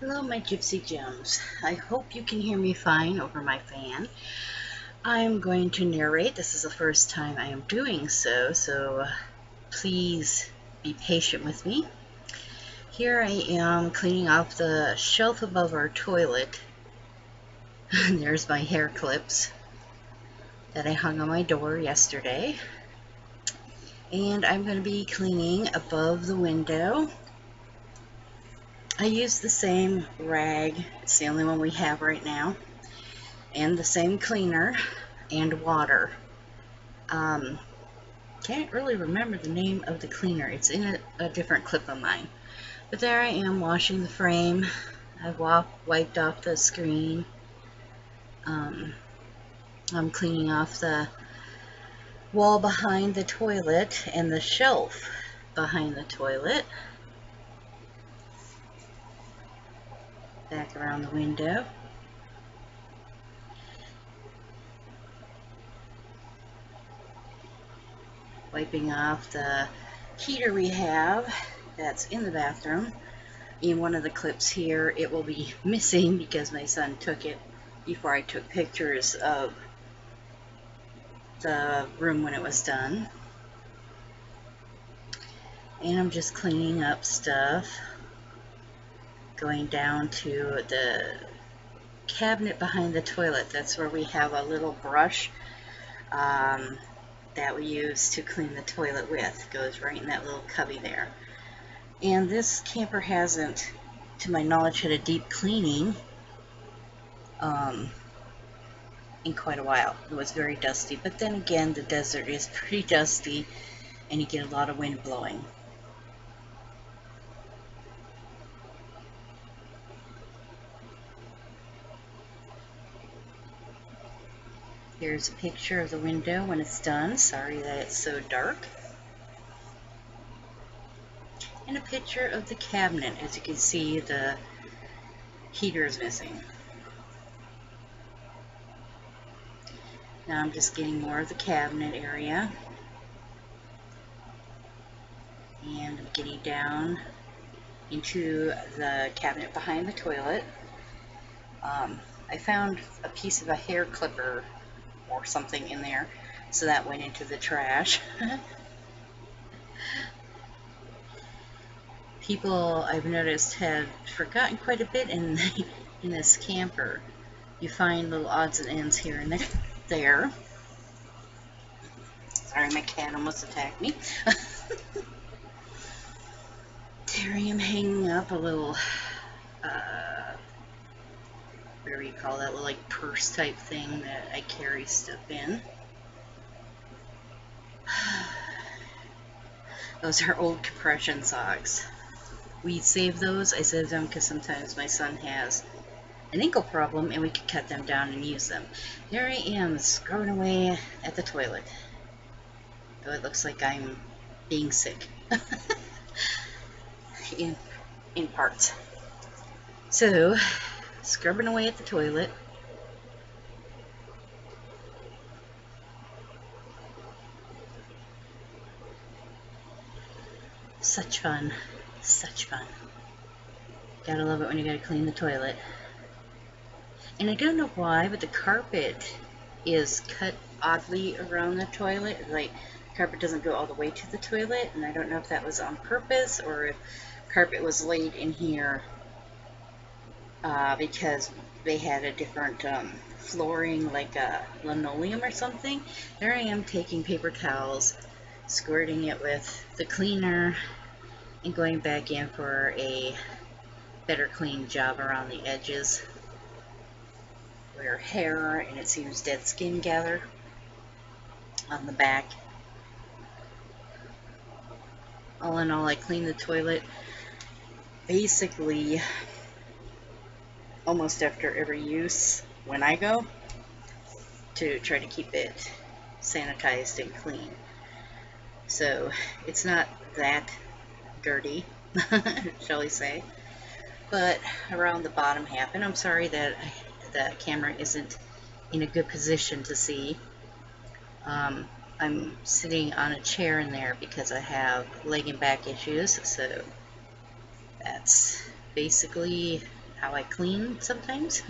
Hello, my Gypsy gems. I hope you can hear me fine over my fan. I'm going to narrate. This is the first time I am doing so please be patient with me. Here I am cleaning off the shelf above our toilet. There's my hair clips that I hung on my door yesterday. And I'm going to be cleaning above the window. I use the same rag. It's the only one we have right now. And the same cleaner and water. Can't really remember the name of the cleaner. It's in a different clip of mine. But there I am washing the frame. I've wiped off the screen. I'm cleaning off the wall behind the toilet and the shelf behind the toilet. Back around the window. Wiping off the heater we have that's in the bathroom. In one of the clips here, it will be missing because my son took it before I took pictures of the room when it was done. And I'm just cleaning up stuff, going down to the cabinet behind the toilet. That's where we have a little brush that we use to clean the toilet with. It goes right in that little cubby there. And this camper hasn't, to my knowledge, had a deep cleaning in quite a while. It was very dusty, but then again, the desert is pretty dusty and you get a lot of wind blowing. Here's a picture of the window when it's done. Sorry that it's so dark. And a picture of the cabinet. As you can see, the heater is missing. Now I'm just getting more of the cabinet area. And I'm getting down into the cabinet behind the toilet. I found a piece of a hair clipper or something in there, so that went into the trash. People, I've noticed, have forgotten quite a bit in this camper. You find little odds and ends here and there. Sorry, my cat almost attacked me. There I am hanging up a little, whatever you call that, little like purse type thing that I carry stuff in. Those are old compression socks. We save those. I save them because sometimes my son has an ankle problem and we could cut them down and use them. There I am scrubbing away at the toilet. Though it looks like I'm being sick. in parts. So, scrubbing away at the toilet. Such fun. Such fun. Gotta love it when you gotta clean the toilet. And I don't know why, but the carpet is cut oddly around the toilet. Like, the carpet doesn't go all the way to the toilet, and I don't know if that was on purpose or if carpet was laid in here because they had a different flooring, like a linoleum or something. There I am taking paper towels, squirting it with the cleaner, and going back in for a better clean job around the edges where hair and it seems dead skin gather on the back. All in all, I clean the toilet basically almost after every use when I go, to try to keep it sanitized and clean. So it's not that dirty, shall we say, but around the bottom half. And I'm sorry that the camera isn't in a good position to see. I'm sitting on a chair in there because I have leg and back issues, so that's basically how I clean sometimes.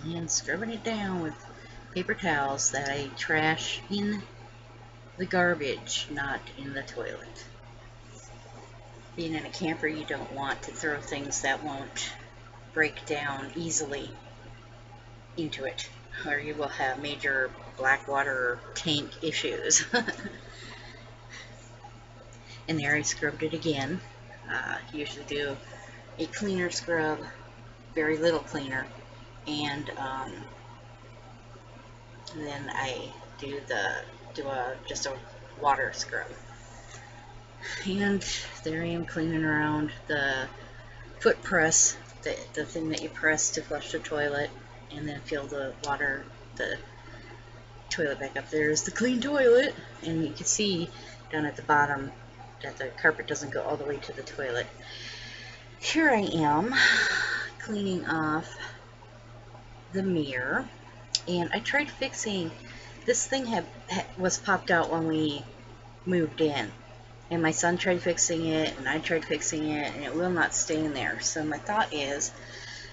And scrubbing it down with paper towels that I trash in the garbage, not in the toilet. Being in a camper, you don't want to throw things that won't break down easily into it, or you will have major black water tank issues. And there I scrubbed it again. Usually do a cleaner scrub, very little cleaner, and then I do just a water scrub. And there I am cleaning around the foot press, the thing that you press to flush the toilet, and then fill the toilet back up. There's the clean toilet, and you can see down at the bottom that the carpet doesn't go all the way to the toilet. Here I am cleaning off the mirror, and I tried fixing this thing. Was popped out when we moved in, and my son tried fixing it, and I tried fixing it, and it will not stay in there. So my thought is,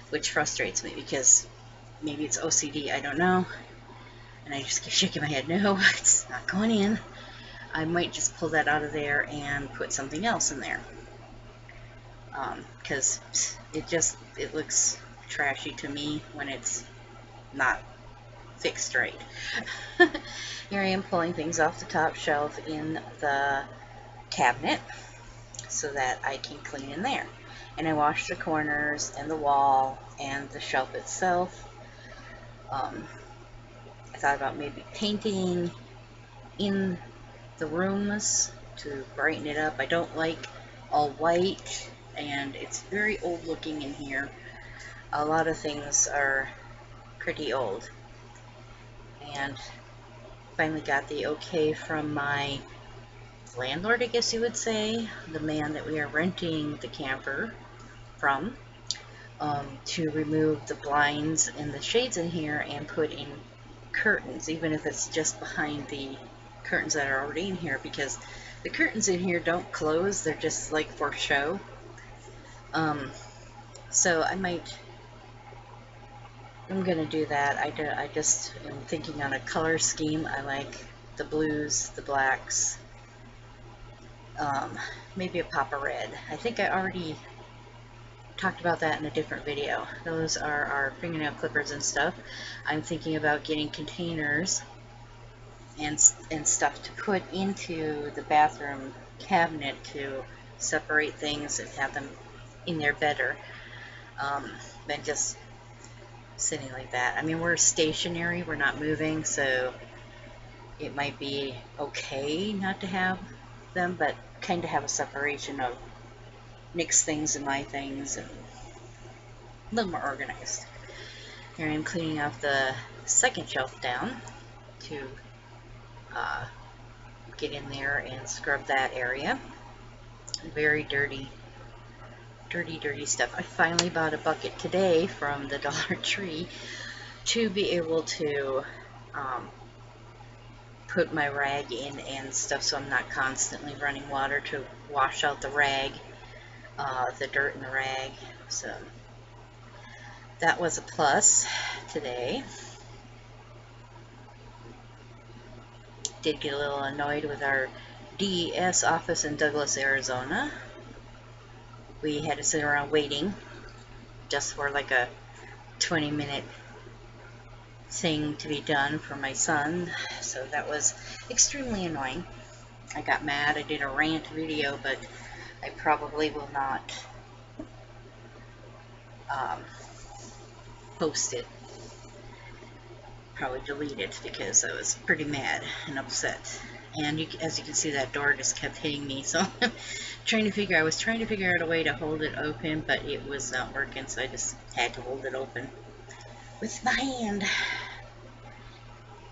which frustrates me because maybe it's OCD, I don't know, and I just keep shaking my head, no, it's not going in. I might just pull that out of there and put something else in there, because it looks trashy to me when it's not fixed right. Here I am pulling things off the top shelf in the cabinet so that I can clean in there. And I washed the corners and the wall and the shelf itself. I thought about maybe painting in the rooms to brighten it up. I don't like all white, and it's very old looking in here. A lot of things are pretty old. And finally got the okay from my landlord, I guess you would say, the man that we are renting the camper from, to remove the blinds and the shades in here and put in curtains, even if it's just behind the curtains that are already in here, because the curtains in here don't close, they're just like for show. So I'm gonna do that. I just am thinking on a color scheme. I like the blues, the blacks, maybe a pop of red. I think I already talked about that in a different video. Those are our fingernail clippers and stuff. I'm thinking about getting containers and stuff to put into the bathroom cabinet to separate things and have them in there better than just sitting like that. I mean, we're stationary, we're not moving, so it might be okay not to have them, but kind of have a separation of Nick's things and my things, and a little more organized. Here I'm cleaning off the second shelf down to get in there and scrub that area. Very dirty stuff. I finally bought a bucket today from the Dollar Tree to be able to put my rag in and stuff, so I'm not constantly running water to wash out the rag, the dirt in the rag. So that was a plus today. Did get a little annoyed with our DES office in Douglas, Arizona. We had to sit around waiting just for like a 20-minute thing to be done for my son, so that was extremely annoying. I got mad. I did a rant video, but I probably will not post it. Probably delete it because I was pretty mad and upset. And as you can see, that door just kept hitting me, so I was trying to figure out a way to hold it open, but it was not working, so I just had to hold it open with my hand.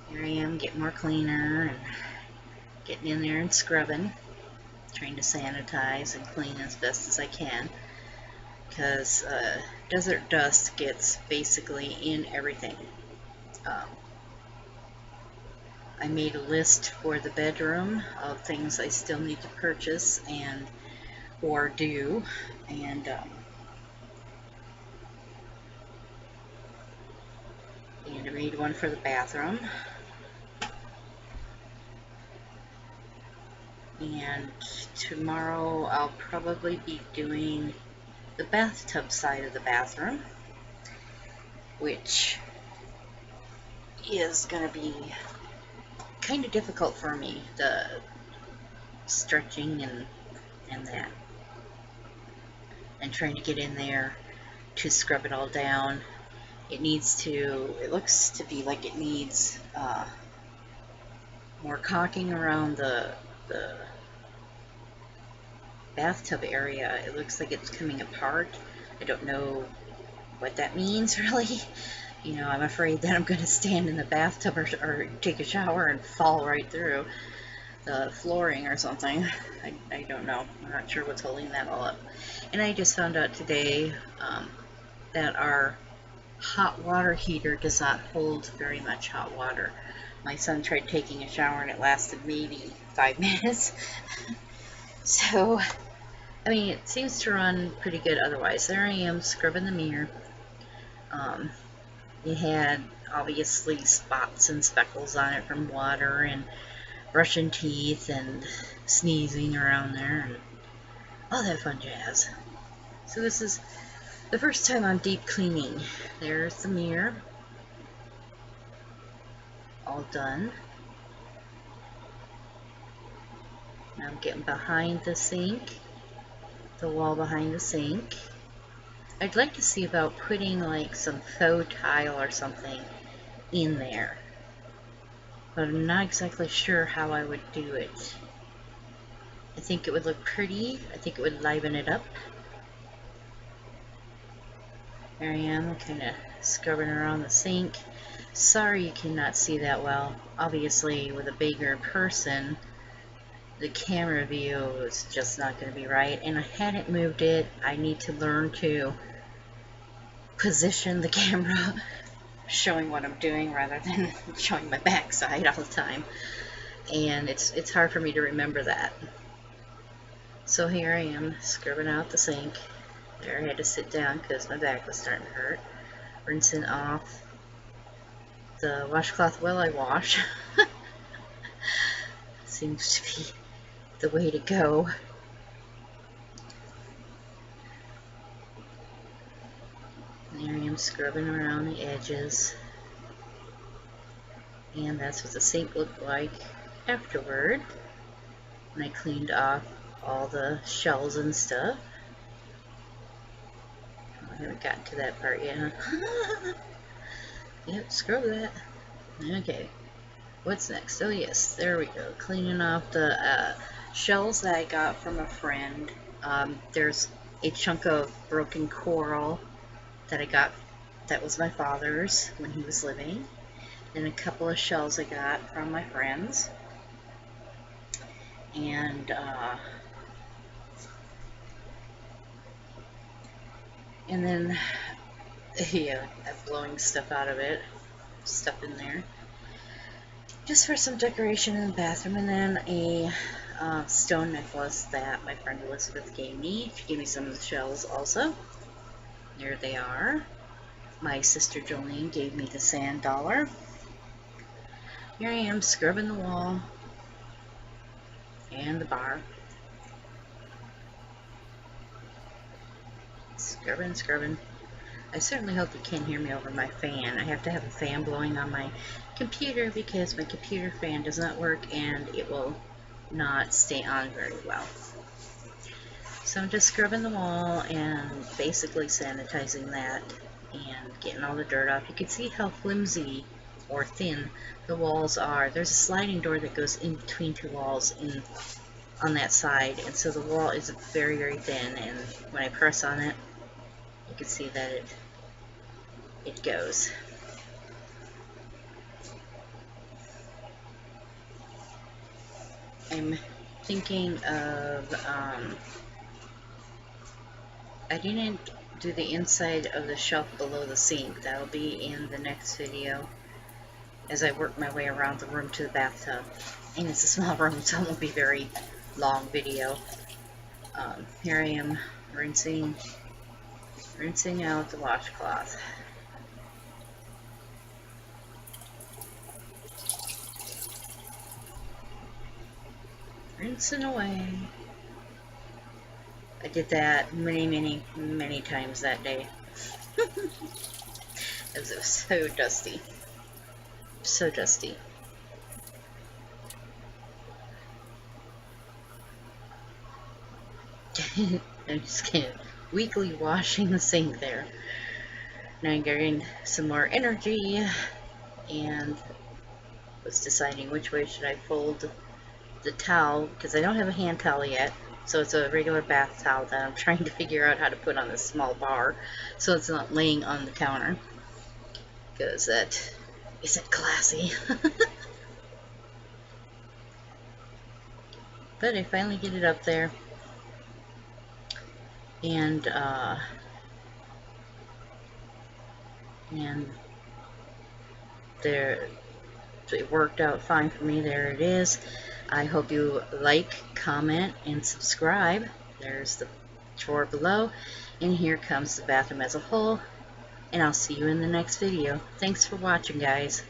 Here I am getting more cleaner and getting in there and scrubbing, trying to sanitize and clean as best as I can, because desert dust gets basically in everything. I made a list for the bedroom of things I still need to purchase, and or do, and I made one for the bathroom. And tomorrow I'll probably be doing the bathtub side of the bathroom, which is going to be kind of difficult for me, the stretching and that, and trying to get in there to scrub it all down. It looks to be like it needs more caulking around the bathtub area. It looks like it's coming apart. I don't know what that means, really. You know, I'm afraid that I'm going to stand in the bathtub or take a shower and fall right through the flooring or something. I don't know. I'm not sure what's holding that all up. And I just found out today that our hot water heater does not hold very much hot water. My son tried taking a shower and it lasted maybe 5 minutes. So, I mean, it seems to run pretty good otherwise. There I am scrubbing the mirror. It had obviously spots and speckles on it from water and brushing teeth and sneezing around there and all that fun jazz. So this is the first time I'm deep cleaning. There's the mirror. All done. Now I'm getting behind the sink, the wall behind the sink. I'd like to see about putting like some faux tile or something in there, but I'm not exactly sure how I would do it. I think it would look pretty. I think it would liven it up. There I am, kind of scrubbing around the sink. Sorry you cannot see that well. Obviously, with a bigger person, the camera view is just not going to be right. And I hadn't moved it. I need to learn to position the camera showing what I'm doing rather than showing my backside all the time. And it's hard for me to remember that. So here I am scrubbing out the sink. There, I had to sit down because my back was starting to hurt. Rinsing off the washcloth while I wash. Seems to be the way to go. There I am scrubbing around the edges. And that's what the sink looked like afterward. And I cleaned off all the shells and stuff. I haven't gotten to that part yet, huh? Yep, scrub that. Okay, what's next? Oh yes, there we go. Cleaning off the shells that I got from a friend. There's a chunk of broken coral that I got that was my father's when he was living. And a couple of shells I got from my friends. And then, yeah, I'm blowing stuff out of it, stuff in there, just for some decoration in the bathroom. And then a stone necklace that my friend Elizabeth gave me. She gave me some of the shells also. There they are. My sister Jolene gave me the sand dollar. Here I am scrubbing the wall and the bar. Scrubbing. I certainly hope you can't hear me over my fan. I have to have a fan blowing on my computer because my computer fan does not work and it will not stay on very well. So I'm just scrubbing the wall and basically sanitizing that and getting all the dirt off. You can see how flimsy or thin the walls are. There's a sliding door that goes in between two walls on that side, and so the wall is very, very thin, and when I press on it, you can see that it goes. I'm thinking of, I didn't do the inside of the shelf below the sink. That'll be in the next video as I work my way around the room to the bathtub. And it's a small room, so it won't be very long video. Here I am rinsing out the washcloth. Rinsing away. I did that many times that day. It was so dusty. So dusty. I'm just kind of weekly washing the sink there. Now I'm getting some more energy and was deciding which way should I fold the towel, because I don't have a hand towel yet. So it's a regular bath towel that I'm trying to figure out how to put on this small bar so it's not laying on the counter, because that isn't classy. But I finally get it up there, and there, it worked out fine for me. There it is. I hope you like, comment, and subscribe. There's the drawer below, and here comes the bathroom as a whole, and I'll see you in the next video. Thanks for watching, guys.